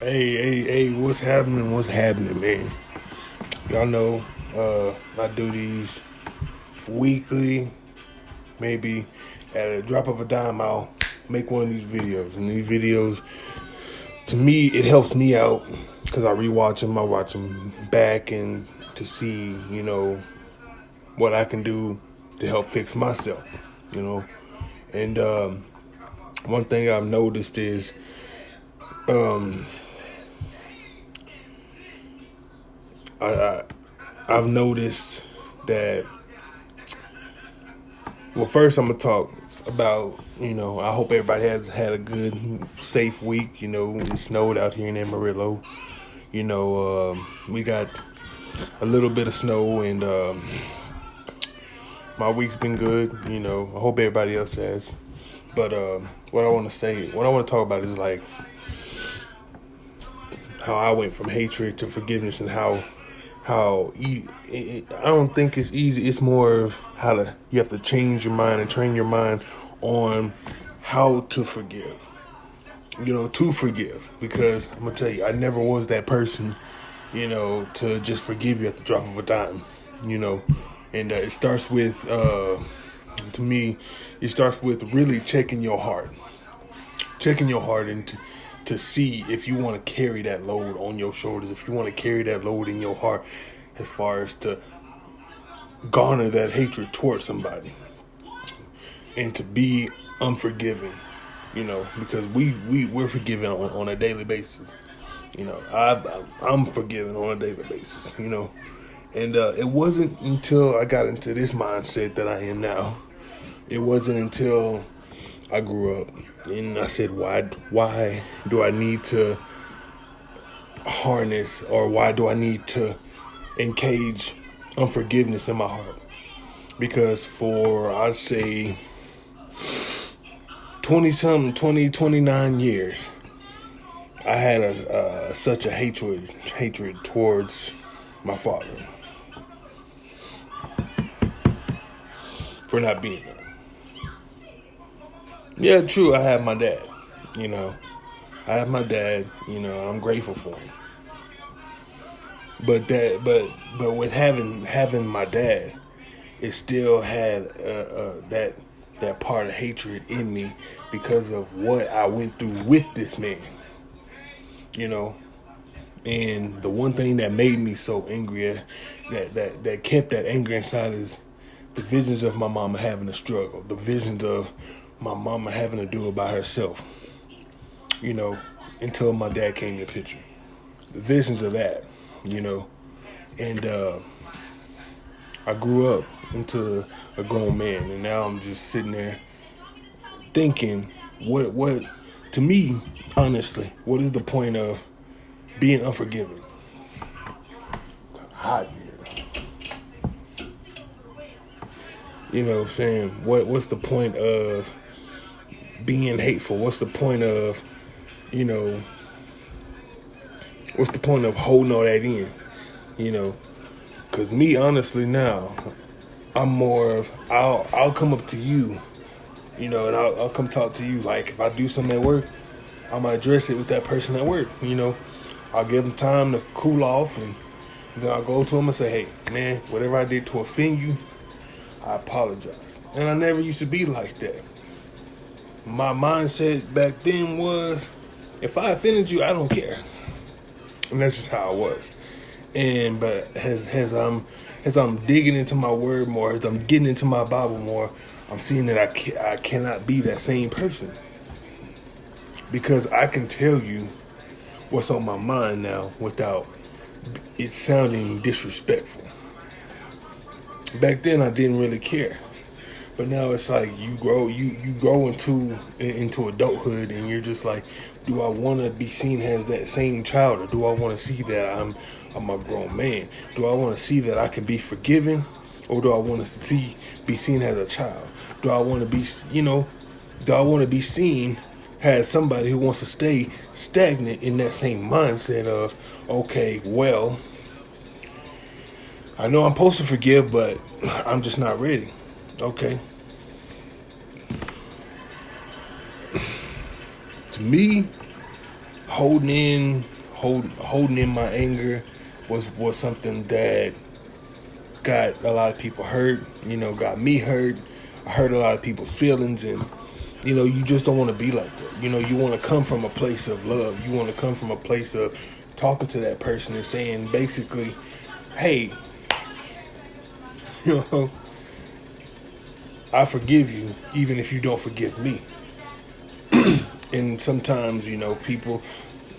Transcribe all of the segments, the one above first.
Hey, what's happening? What's happening, man? Y'all know I do these weekly, maybe at a drop of a dime, I'll make one of these videos. And these videos, to me, it helps me out because I rewatch them, I watch them back and to see, what I can do to help fix myself, you know. And one thing I've noticed is, I've noticed that. Well, first I'm gonna talk about. I hope everybody has had a good, safe week. It snowed out here in Amarillo. We got a little bit of snow, and my week's been good. I hope everybody else has. But what I want to talk about is like how I went from hatred to forgiveness, and I don't think it's easy. It's more of you have to change your mind and train your mind on how to forgive. To forgive, because I'm gonna tell you, I never was that person, to just forgive you at the drop of a dime. And it starts with, to me, it starts with really checking your heart, and to see if you want to carry that load on your shoulders, if you want to carry that load in your heart, as far as to garner that hatred towards somebody, and to be unforgiving, because we're forgiven on a daily basis. I'm forgiven on a daily basis, and it wasn't until I got into this mindset that I am now. It wasn't until I grew up and I said, why do I need to harness, or why do I need to encage unforgiveness in my heart? Because for, I'd say, 29 years, I had such a hatred towards my father for not being there. Yeah, true, I have my dad. I have my dad. I'm grateful for him. But with having my dad, it still had that part of hatred in me because of what I went through with this man. And the one thing that made me so angry, that kept that anger inside, is the visions of my mama having a struggle, the visions of my mama having to do it by herself, until my dad came in the picture. The visions of that, and I grew up into a grown man, and now I'm just sitting there thinking, what, to me, honestly, what is the point of being unforgiving? Hot here. What I'm saying? What's the point of being hateful? What's the point of, what's the point of holding all that in? Because me, honestly, now, I'm more of, I'll come up to you, and I'll come talk to you. Like, if I do something at work, I'm going to address it with that person at work, I'll give them time to cool off, and then I'll go to them and say, hey, man, whatever I did to offend you, I apologize. And I never used to be like that. My mindset back then was, if I offended you, I don't care. And that's just how I was. But as I'm digging into my word more, as I'm getting into my Bible more, I'm seeing that I cannot be that same person. Because I can tell you what's on my mind now without it sounding disrespectful. Back then I didn't really care. But now it's like you grow into adulthood, and you're just like, do I want to be seen as that same child, or do I want to see that I'm a grown man? Do I want to see that I can be forgiven, or do I want to be seen as a child? Do I want to be seen as somebody who wants to stay stagnant in that same mindset of, okay, well, I know I'm supposed to forgive, but I'm just not ready. Okay. To me, holding in holding in my anger was something that got a lot of people hurt. Got me hurt. I hurt a lot of people's feelings, and you just don't want to be like that. You want to come from a place of love. You want to come from a place of talking to that person and saying basically, hey, I forgive you even if you don't forgive me. And sometimes, people,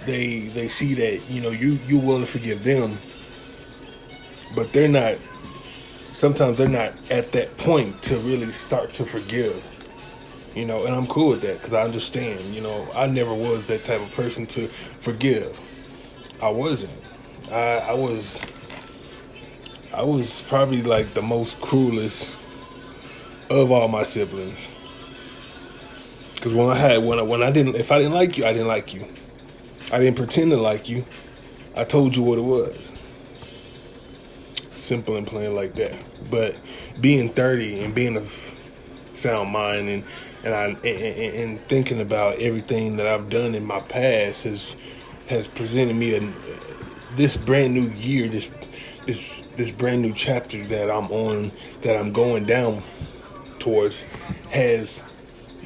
they see that, you're willing to forgive them, but sometimes they're not at that point to really start to forgive. And I'm cool with that because I understand. I never was that type of person to forgive. I wasn't. I was probably like the most cruelest of all my siblings. Because if I didn't like you, I didn't like you. I didn't pretend to like you. I told you what it was. Simple and plain like that. But being 30 and being of sound mind and thinking about everything that I've done in my past has presented me this brand new year, this brand new chapter that I'm on, that I'm going down towards, has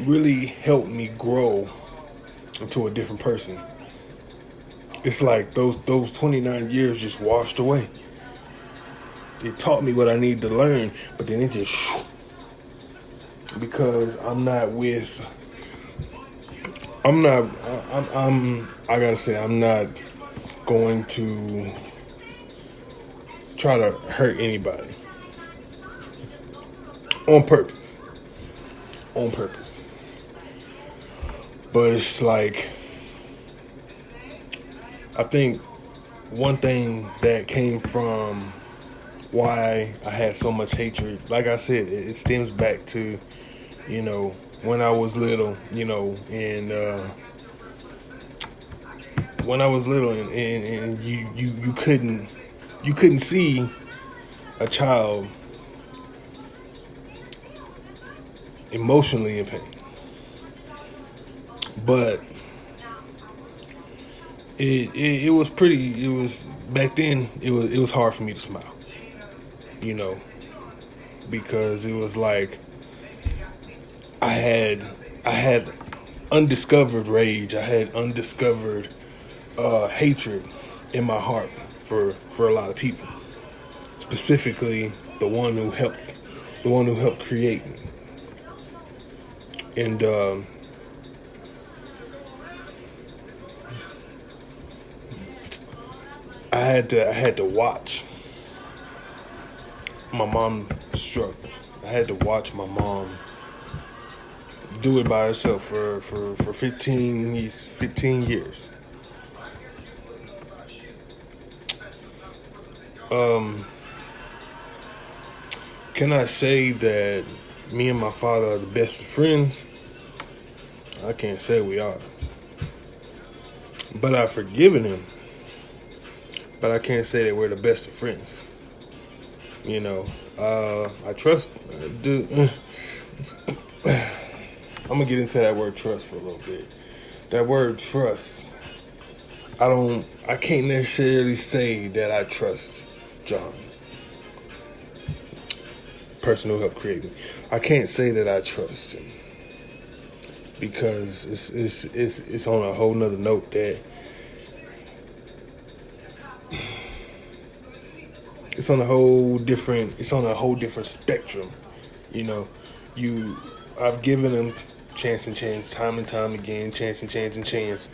really helped me grow into a different person. It's like those 29 years just washed away. It taught me what I needed to learn, but then it just, because I gotta say, I'm not going to try to hurt anybody on purpose. But it's like, I think one thing that came from why I had so much hatred, like I said, it stems back to, when I was little, and when I was little, and you couldn't see a child emotionally in pain. But it was back then it was hard for me to smile. Because it was like I had undiscovered rage. I had undiscovered hatred in my heart for a lot of people, specifically the one who helped create me. And I had to watch my mom struggle. I had to watch my mom do it by herself for 15 years. Can I say that me and my father are the best of friends? I can't say we are. But I've forgiven him. But I can't say that we're the best of friends. I trust, dude. I'm gonna get into that word trust for a little bit. That word trust, I can't necessarily say that I trust John, person who helped create me. I can't say that I trust him because it's on a whole nother note that it's on a whole different spectrum. I've given him chance and chance, time and time again, chance and chance and chance.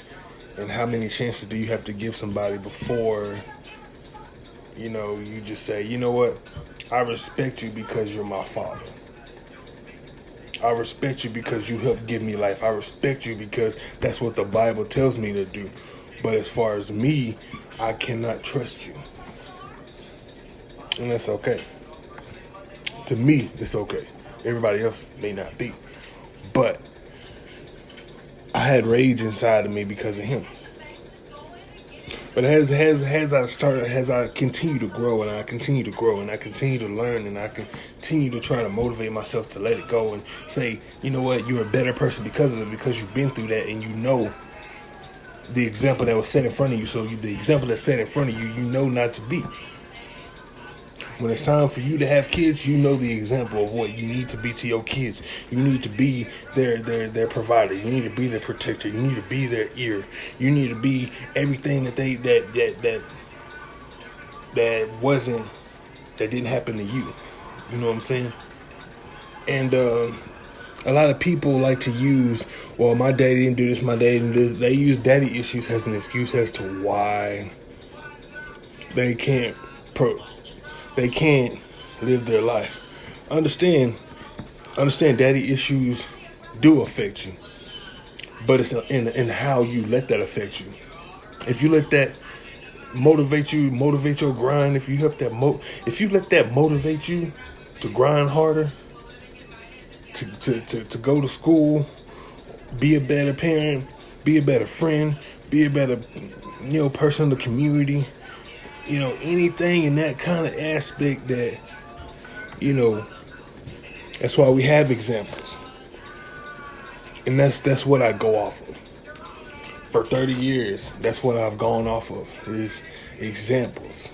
And how many chances do you have to give somebody before, you just say, you know what? I respect you because you're my father. I respect you because you helped give me life. I respect you because that's what the Bible tells me to do. But as far as me, I cannot trust you. And that's okay. To me, it's okay. Everybody else may not be. But I had rage inside of me because of him. But as I continue to grow and I continue to grow and I continue to learn and I continue to try to motivate myself to let it go and say, you know what, you're a better person because of it, because you've been through that and you know the example that was set in front of you. So the example that's set in front of you, you know not to be. When it's time for you to have kids, you know the example of what you need to be to your kids. You need to be their provider. You need to be their protector. You need to be their ear. You need to be everything that that didn't happen to you. You know what I'm saying? And a lot of people like to use, well, my daddy didn't do this, my daddy didn't do this. They use daddy issues as an excuse as to why they can't live their life. Understand daddy issues do affect you, but it's in how you let that affect you. If you let that motivate your grind, if you let that motivate you to grind harder, to go to school, be a better parent, be a better friend, be a better person in the community, anything in that kind of aspect that, that's why we have examples. And that's what I go off of. For 30 years, that's what I've gone off of, is examples.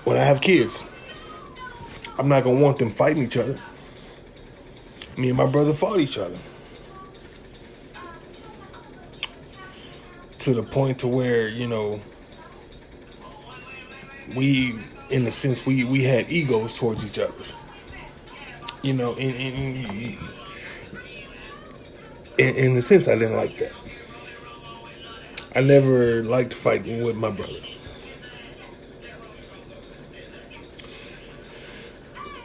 When I have kids, I'm not going to want them fighting each other. Me and my brother fought each other. To the point to where, we, in a sense, we had egos towards each other. In a sense, I didn't like that. I never liked fighting with my brother.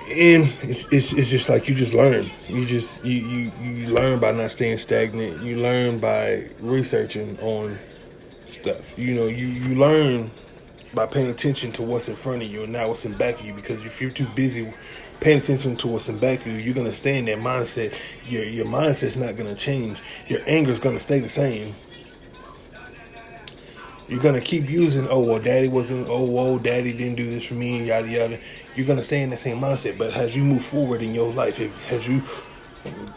And it's just like you just learn. You learn by not staying stagnant. You learn by researching on stuff. You learn by paying attention to what's in front of you and not what's in back of you. Because if you're too busy paying attention to what's in back of you, you're gonna stay in that mindset. Your mindset's not gonna change. Your anger's gonna stay the same. You're gonna keep using, daddy didn't do this for me, yada yada. You're gonna stay in the same mindset. But as you move forward in your life, as you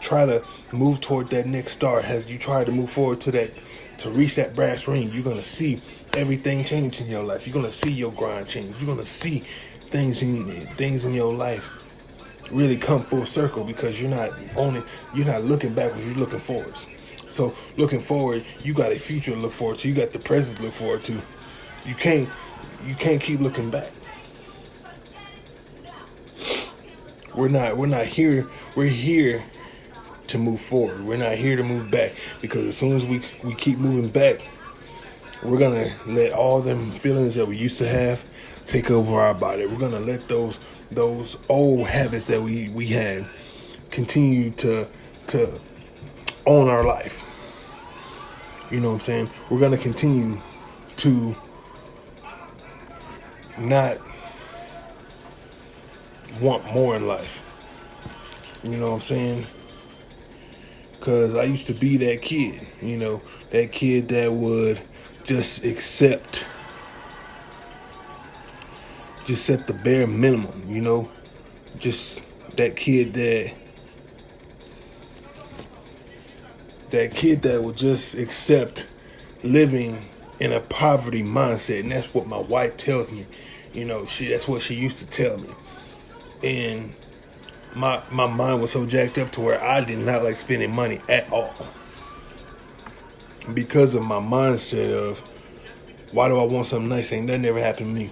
try to move toward that next star, as you try to move forward to reach that brass ring, you're gonna see everything change in your life. You're gonna see your grind change. You're gonna see things in your life really come full circle, because you're not looking backwards, you're looking forwards. So looking forward, you got a future to look forward to. You got the present to look forward to. You can't keep looking back. We're not here. We're here to move forward. We're not here to move back, because as soon as we keep moving back, we're gonna let all them feelings that we used to have take over our body. We're gonna let those old habits that we had continue to own our life. You know what I'm saying? We're gonna continue to not want more in life. You know what I'm saying? Because I used to be that kid, that kid that would just accept the bare minimum, just that kid that would just accept living in a poverty mindset. And that's what my wife tells me. That's what she used to tell me. And my mind was so jacked up to where I did not like spending money at all, because of my mindset of, why do I want something nice? Ain't nothing ever happened to me.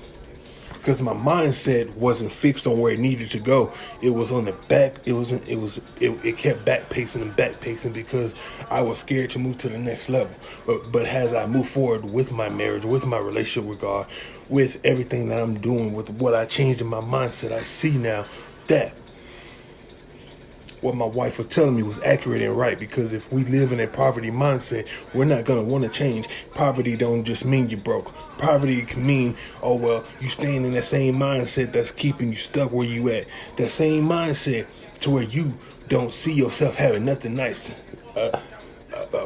Because my mindset wasn't fixed on where it needed to go. It was on the back. It kept back pacing because I was scared to move to the next level. But as I move forward with my marriage, with my relationship with God, with everything that I'm doing, with what I changed in my mindset, I see now that what my wife was telling me was accurate and right. Because if we live in a poverty mindset, we're not going to want to change. Poverty don't just mean you're broke. Poverty can mean, you staying in that same mindset that's keeping you stuck where you at. That same mindset to where you don't see yourself having nothing nice. A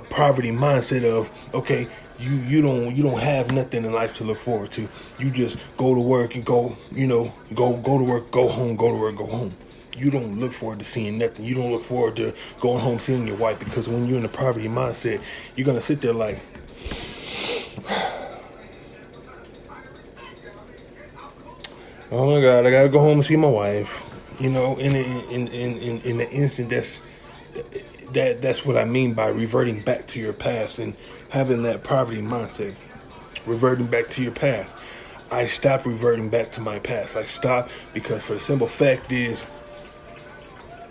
poverty mindset of, okay, you don't have nothing in life to look forward to. You just go to work and go to work, go home, go to work, go home. you don't look forward to seeing nothing. You don't look forward to going home seeing your wife, because when you're in the poverty mindset, you're gonna sit there like, oh my God, I gotta go home and see my wife. You know, in the instant, that's what I mean by reverting back to your past and having that poverty mindset. Reverting back to your past. I stopped reverting back to my past. I stopped because, for the simple fact is,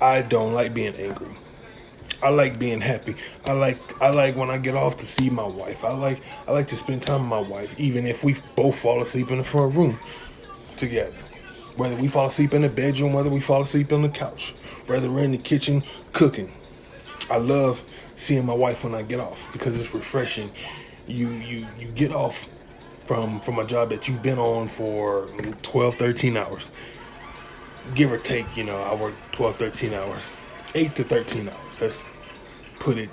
I don't like being angry. I like being happy. I like when I get off to see my wife. I like to spend time with my wife, even if we both fall asleep in the front room together. Whether we fall asleep in the bedroom, whether we fall asleep on the couch, whether we're in the kitchen cooking. I love seeing my wife when I get off because it's refreshing. You get off from a job that you've been on for 12, 13 hours. Give or take, I work 12, 13 hours. 8 to 13 hours. Let's put it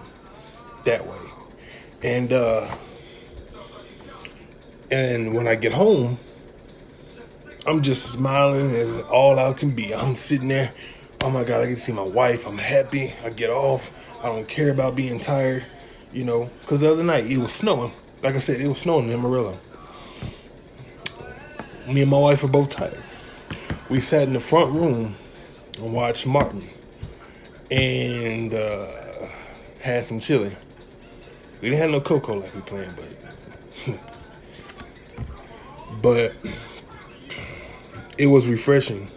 that way. And when I get home, I'm just smiling as all I can be. I'm sitting there, oh my God, I get to see my wife. I'm happy. I get off. I don't care about being tired, because the other night it was snowing. Like I said, it was snowing in Amarillo. Me and my wife were both tired. We sat in the front room and watched Martin and had some chili. We didn't have no cocoa like we planned, but it was refreshing,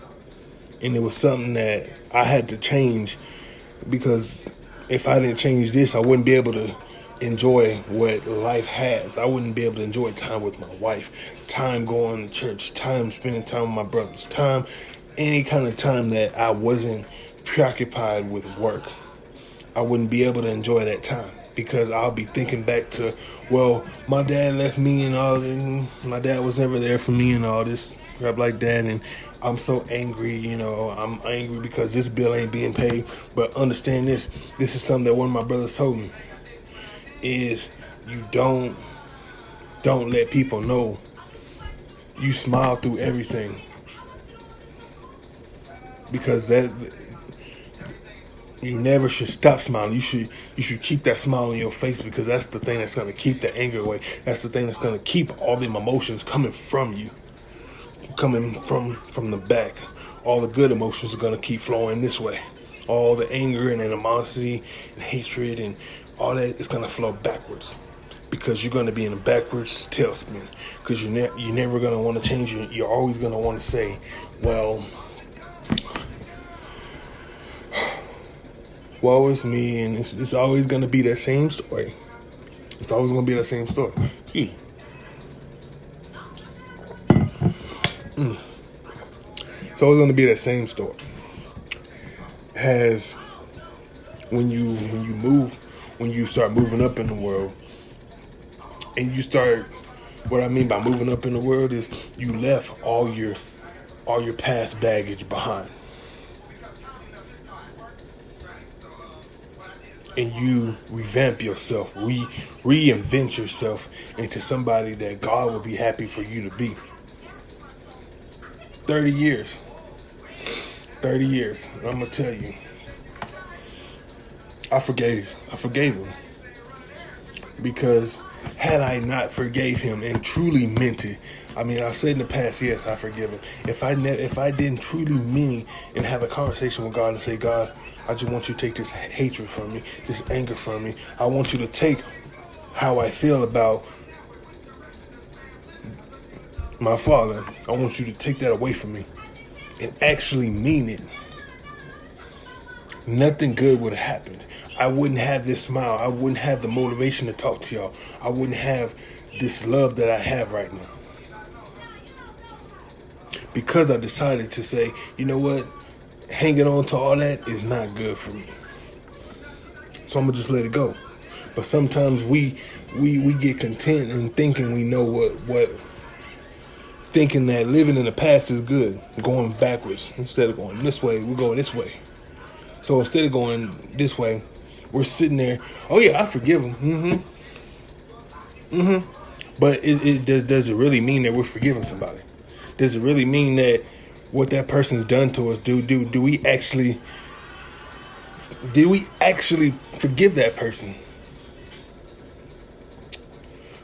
and it was something that I had to change, because if I didn't change this, I wouldn't be able to enjoy what life has. I wouldn't be able to enjoy time with my wife, time going to church, time spending time with my brothers, time, any kind of time that I wasn't preoccupied with work. I wouldn't be able to enjoy that time, because I'll be thinking back to, well, my dad left me and all, and my dad was never there for me and all this crap like that, and I'm so angry, I'm angry because this bill ain't being paid. But understand this is something that one of my brothers told me, is you don't let people know you smile through everything, because that you never should stop smiling. You should keep that smile on your face, because that's the thing that's going to keep the anger away. That's the thing that's going to keep all the emotions coming from you, coming from the back. All the good emotions are going to keep flowing this way. All the anger and animosity and hatred and all that is going to flow backwards, because you're going to be in a backwards tailspin, because you're never going to want to change. You're always going to want to say, well, woe is me, and it's always going to be that same story. It's always going to be that same story. Excuse me. It's always going to be that same story. As when you start moving up in the world, and you start, what I mean by moving up in the world is you left all your past baggage behind. And you revamp yourself, reinvent yourself into somebody that God will be happy for you to be. 30 years. And I'm going to tell you, I forgave him. Because had I not forgave him and truly meant it, I mean, I've said in the past, yes, I forgive him. If I didn't truly mean and have a conversation with God and say, God, I just want you to take this hatred from me, this anger from me. I want you to take how I feel about my father. I want you to take that away from me and actually mean it. Nothing good would have happened. I wouldn't have this smile. I wouldn't have the motivation to talk to y'all. I wouldn't have this love that I have right now. Because I decided to say, you know what? Hanging on to all that is not good for me. So I'm going to just let it go. But sometimes we get content in thinking we know what thinking that living in the past is good, going backwards. Instead of going this way, we're going this way. So instead of going this way, we're sitting there, oh yeah, I forgive him. But does it really mean that we're forgiving somebody? Does it really mean that what that person's done to us, do we actually forgive that person?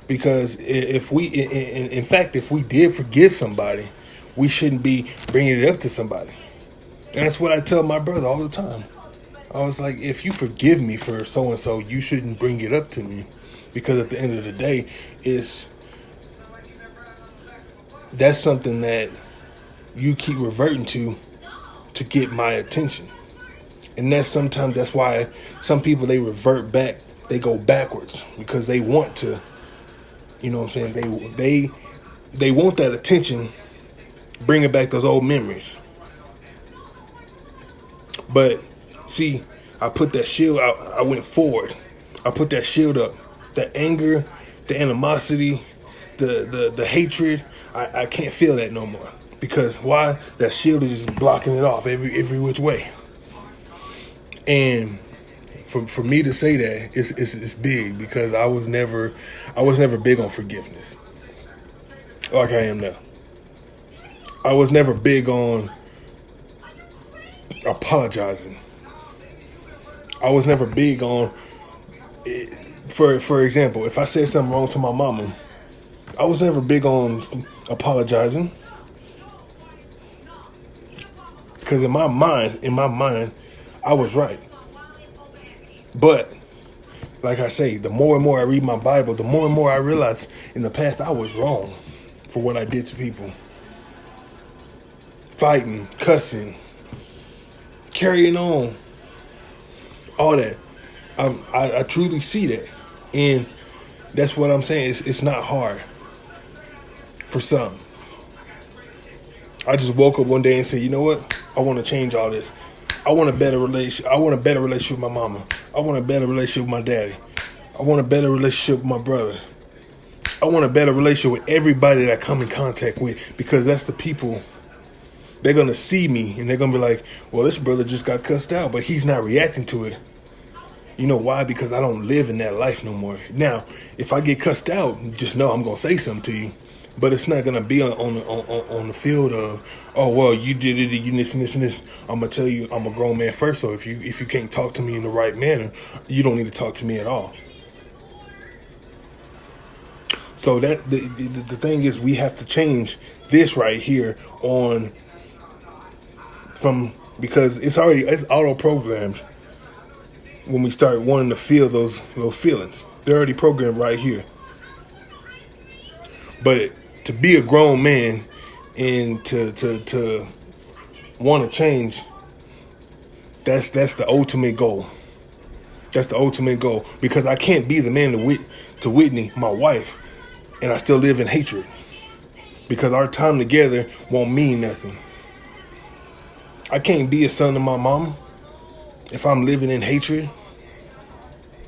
Because if we, in fact, if we did forgive somebody, we shouldn't be bringing it up to somebody. And that's what I tell my brother all the time. I was like, if you forgive me for so and so, you shouldn't bring it up to me, because at the end of the day, that's something that you keep reverting to get my attention. And that's why some people, they revert back, they go backwards, because they want to, you know what I'm saying? They want that attention, bringing back those old memories. But see, I put that shield out. I went forward. I put that shield up. The anger, the animosity, the hatred. I can't feel that no more. Because why? That shield is just blocking it off every which way. And for me to say that, it's big, because I was never big on forgiveness like I am now. I was never big on apologizing. I was never big on, for example, if I said something wrong to my mama, I was never big on apologizing. Because in my mind, I was right. But like I say, the more and more I read my Bible, the more and more I realize in the past I was wrong for what I did to people. Fighting, cussing, carrying on, all that. I truly see that. And that's what I'm saying. It's not hard for some. I just woke up one day and said, you know what? I want to change all this. I want a better relationship. I want a better relationship with my mama. I want a better relationship with my daddy. I want a better relationship with my brother. I want a better relationship with everybody that I come in contact with, because that's the people. They're going to see me and they're going to be like, well, this brother just got cussed out, but he's not reacting to it. You know why? Because I don't live in that life no more. Now, if I get cussed out, just know I'm going to say something to you. But it's not going to be on the field of, oh, well, you did it, you this and this and this. I'm going to tell you, I'm a grown man first. So if you can't talk to me in the right manner, you don't need to talk to me at all. So that the thing is, we have to change this right here because it's auto programmed when we start wanting to feel those feelings. They're already programmed right here. But to be a grown man and to want to change, that's the ultimate goal. That's the ultimate goal, because I can't be the man to Whitney, my wife, and I still live in hatred, because our time together won't mean nothing. I can't be a son to my mama if I'm living in hatred.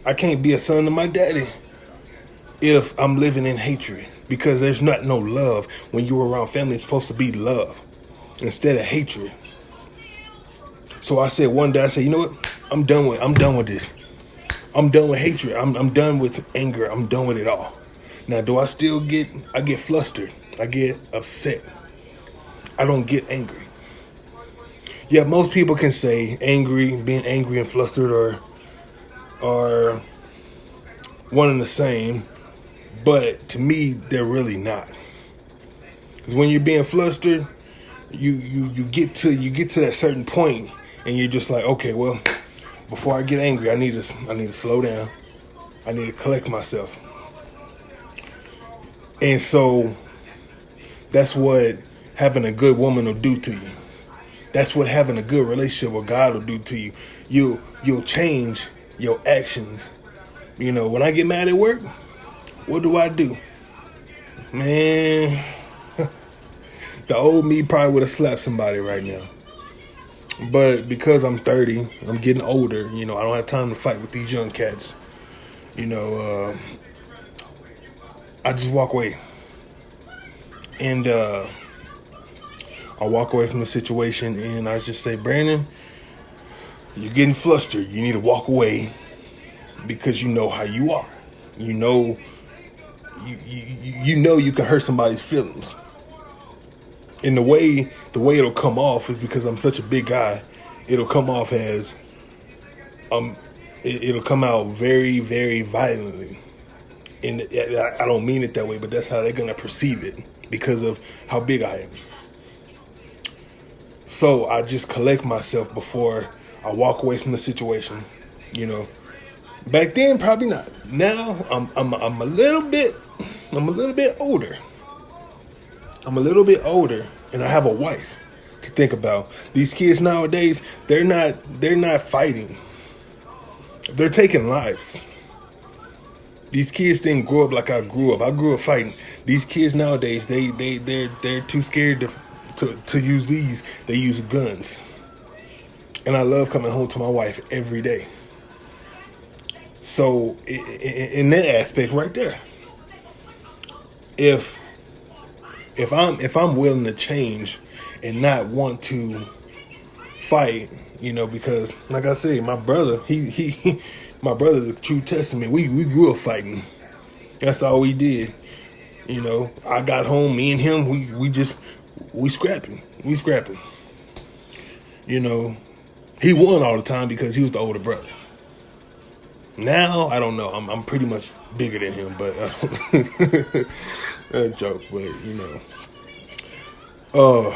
I can't be a son to my daddy if I'm living in hatred, because there's no love. When you're around family, it's supposed to be love instead of hatred. So I said one day, I said, you know what? I'm done with this. I'm done with hatred. I'm done with anger. I'm done with it all. Now, do I still get flustered? I get upset. I don't get angry. Yeah, most people can say being angry and flustered are one and the same, but to me, they're really not. Because when you're being flustered, you get to that certain point, and you're just like, okay, well, before I get angry, I need to slow down. I need to collect myself. And so that's what having a good woman will do to you. That's what having a good relationship with God will do to you. You'll change your actions. You know, when I get mad at work, what do? Man, the old me probably would have slapped somebody right now. But because I'm 30, I'm getting older, you know, I don't have time to fight with these young cats. You know, I just walk away. And I walk away from the situation, and I just say, Brandon, you're getting flustered. You need to walk away, because you know how you are. You know you can hurt somebody's feelings. And the way it'll come off is because I'm such a big guy. It'll come off as it'll come out very, very violently. And I don't mean it that way, but that's how they're gonna perceive it because of how big I am. So I just collect myself before I walk away from the situation. You know, back then probably not. Now I'm a little bit older. I'm a little bit older, and I have a wife to think about. These kids nowadays, they're not fighting. They're taking lives. These kids didn't grow up like I grew up. I grew up fighting. These kids nowadays, they're too scared to use these. They use guns. And I love coming home to my wife every day. So in that aspect right there, if I'm willing to change and not want to fight, you know, because like I said, my brother, my brother's a true testament. We grew up fighting. That's all we did. You know, I got home, me and him, we scrapping. You know, he won all the time because he was the older brother. Now, I don't know. I'm pretty much bigger than him, but a joke, but you know.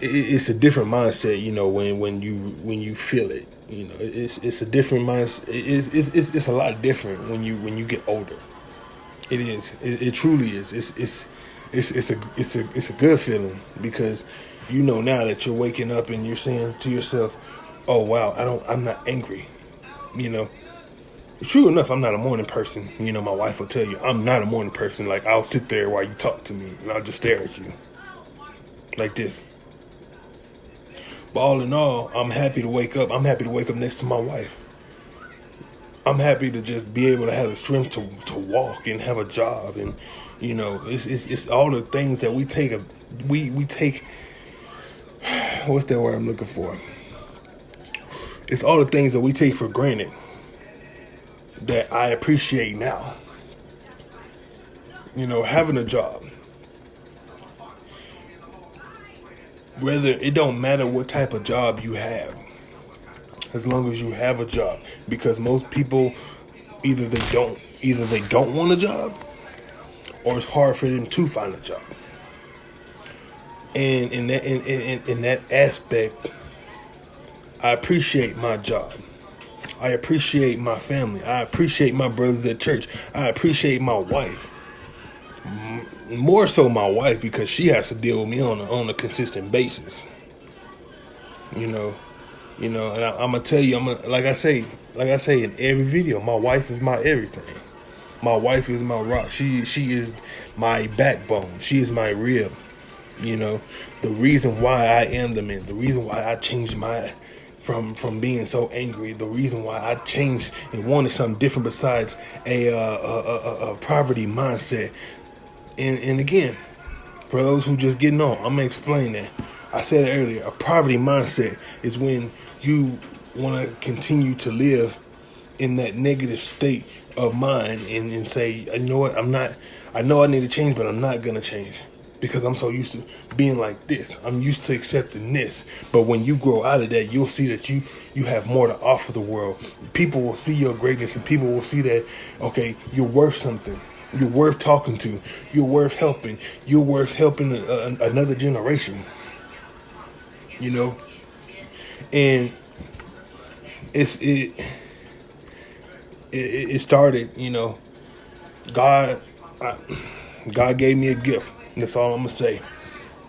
It's a different mindset, you know, when you feel it. You know, it's a different mindset. It's a lot different when you get older. It is. It truly is. It's a good feeling because you know now that you're waking up and you're saying to yourself, "Oh wow, I'm not angry." You know, true enough, I'm not a morning person. You know, my wife will tell you I'm not a morning person. Like I'll sit there while you talk to me and I'll just stare at you like this. But all in all, I'm happy to wake up. I'm happy to wake up next to my wife. I'm happy to just be able to have the strength to walk and have a job, and you know, it's all the things that we take. We take. What's that word I'm looking for? It's all the things that we take for granted that I appreciate now. You know, having a job. Whether it don't matter what type of job you have, as long as you have a job, because most people either they don't want a job, or it's hard for them to find a job. And in that aspect, I appreciate my job. I appreciate my family. I appreciate my brothers at church. I appreciate my wife. More so my wife, because she has to deal with me on a consistent basis. You know, and I'm gonna tell you, like I say in every video, my wife is my everything. My wife is my rock. She is my backbone. She is my rib. You know, the reason why I am the man. The reason why I changed from being so angry. The reason why I changed and wanted something different besides a poverty mindset. And again, for those who just getting on, I'm gonna explain that. I said it earlier. A poverty mindset is when you want to continue to live in that negative state of mind and say, you know what, I know I need to change, but I'm not gonna change because I'm so used to being like this. I'm used to accepting this. But when you grow out of that, you'll see that you have more to offer the world. People will see your greatness, and people will see that, okay, you're worth something. You're worth talking to. You're worth helping. You're worth helping another generation. You know, and it started. You know, God gave me a gift. And that's all I'm gonna say.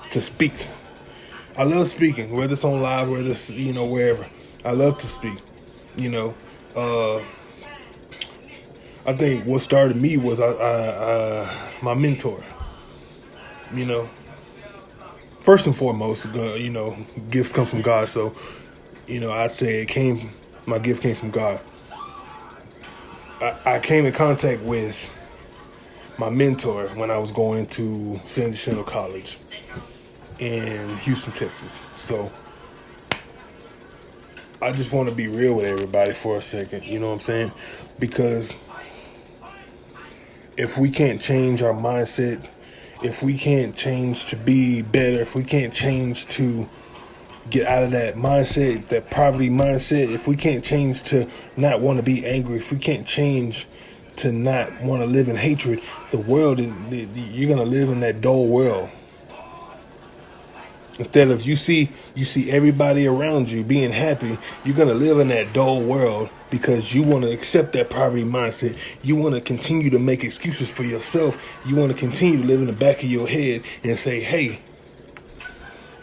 To speak. I love speaking, whether it's on live, whether it's wherever. I love to speak. You know. I think what started me was my mentor. You know, first and foremost, gifts come from God. So, I'd say my gift came from God. I came in contact with my mentor when I was going to San Jacinto College in Houston, Texas. So I just want to be real with everybody for a second. You know what I'm saying? Because if we can't change our mindset if we can't change to be better, if we can't change to get out of that mindset, that poverty mindset, if we can't change to not want to be angry, if we can't change to not want to live in hatred, the world is, you're going to live in that dull world. Instead of you see everybody around you being happy, you're going to live in that dull world because you want to accept that poverty mindset. You want to continue to make excuses for yourself. You want to continue to live in the back of your head and say, hey,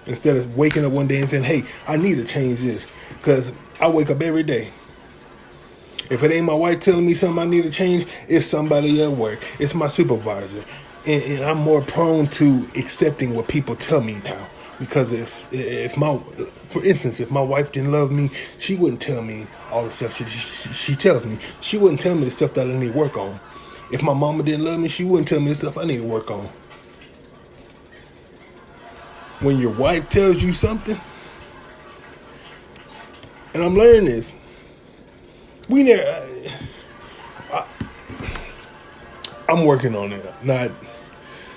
instead of waking up one day and saying, hey, I need to change this, because I wake up every day. If it ain't my wife telling me something I need to change, it's somebody at work. It's my supervisor. And I'm more prone to accepting what people tell me now. Because for instance, if my wife didn't love me, she wouldn't tell me all the stuff she tells me. She wouldn't tell me the stuff that I need to work on. If my mama didn't love me, she wouldn't tell me the stuff I need to work on. When your wife tells you something, and I'm learning this, I'm working on it. Not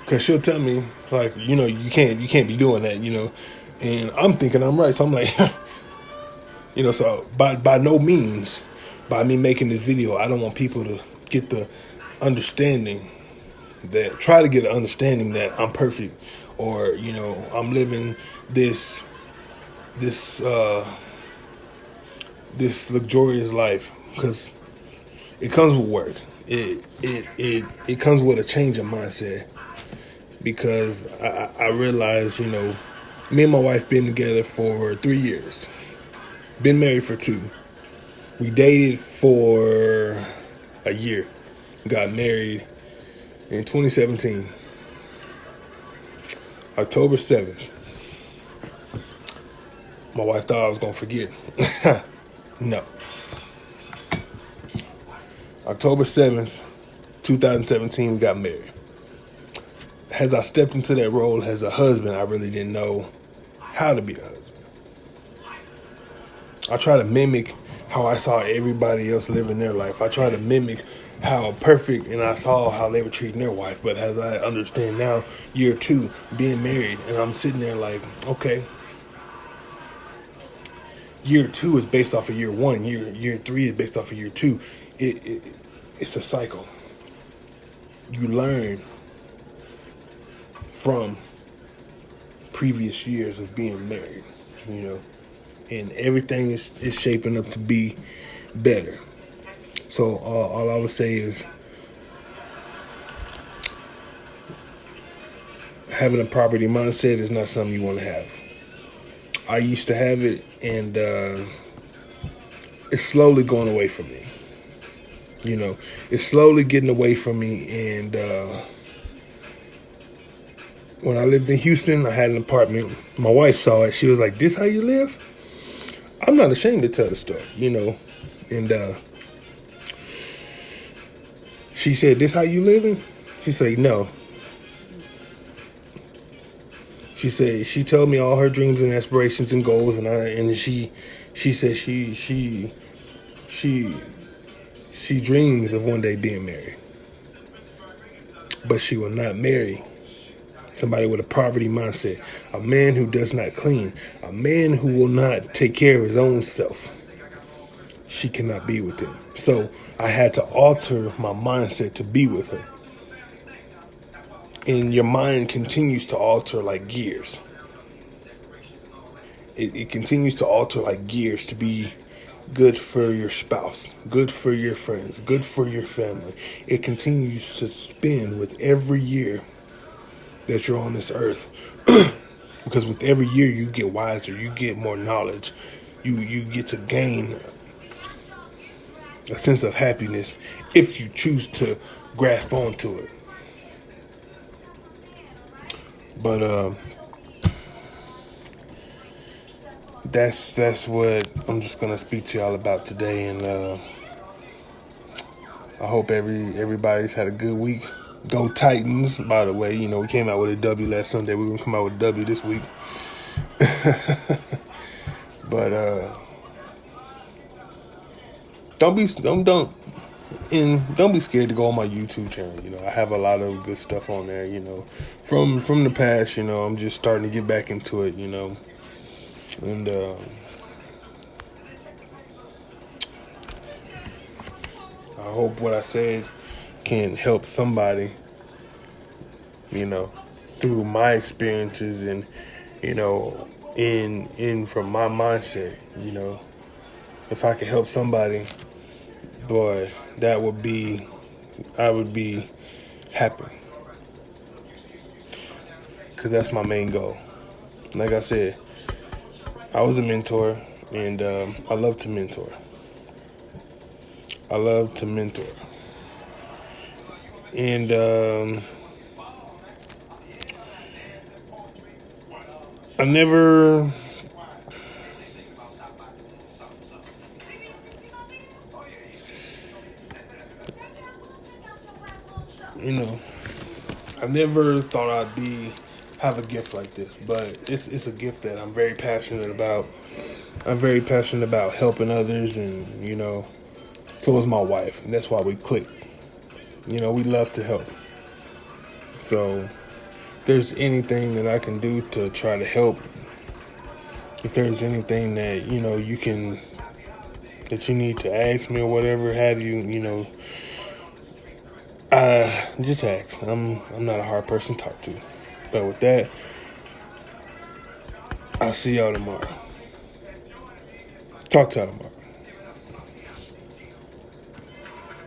because she'll tell me, like, you can't be doing that, and I'm thinking I'm right. So I'm like, so by no means, by me making this video, I don't want people to get the understanding try to get an understanding that I'm perfect, or, I'm living this luxurious life, because it comes with work. It comes with a change of mindset, because I realized, me and my wife been together for 3 years, been married for 2. We dated for a year, got married in 2017, October 7th. My wife thought I was going to forget. No. October 7th, 2017, we got married. As I stepped into that role as a husband, I really didn't know how to be a husband. I try to mimic how I saw everybody else living their life. I try to mimic how perfect, and I saw how they were treating their wife. But as I understand now, year 2, being married, and I'm sitting there like, okay, year 2 is based off of year 1. Year 3 is based off of year 2. It's a cycle. You learn from previous years of being married, and everything is shaping up to be better. So all I would say is, having a poverty mindset is not something you want to have. I used to have it, and it's slowly going away from me. It's slowly getting away from me. And when I lived in Houston, I had an apartment. My wife saw it. She was like, "This how you live?" I'm not ashamed to tell the story, And she said, "This how you living?" She said, "No." She said, she told me all her dreams and aspirations and goals, and she said she dreams of one day being married, but she will not marry somebody with a poverty mindset, a man who does not clean, a man who will not take care of his own self. She cannot be with him. So I had to alter my mindset to be with her. And your mind continues to alter like gears. It continues to alter like gears to be good for your spouse, good for your friends, good for your family. It continues to spin with every year that you're on this earth. Because with every year you get wiser, you get more knowledge, you get to gain a sense of happiness if you choose to grasp onto it. But that's what I'm just gonna speak to y'all about today, and I hope everybody's had a good week. Go Titans! By the way, we came out with a W last Sunday. We're gonna come out with a W this week. But don't and don't be scared to go on my YouTube channel. You know, I have a lot of good stuff on there. You know, from the past. You know, I'm just starting to get back into it. You know, and I hope what I said can help somebody. You know, through my experiences and you know, in from my mindset. You know, if I could help somebody, boy, I would be happy. Because that's my main goal. Like I said, I was a mentor, and I love to mentor. I love to mentor. And I never, you know, I never thought have a gift like this, but it's a gift that I'm very passionate about. I'm very passionate about helping others, and you know, so is my wife, and that's why we click. You know, we love to help. So, if there's anything that I can do to try to help, if there's anything that you know that you need to ask me or whatever have you, you know, just ask. I'm not a hard person to talk to. But with that, I'll see y'all tomorrow. Talk to y'all tomorrow.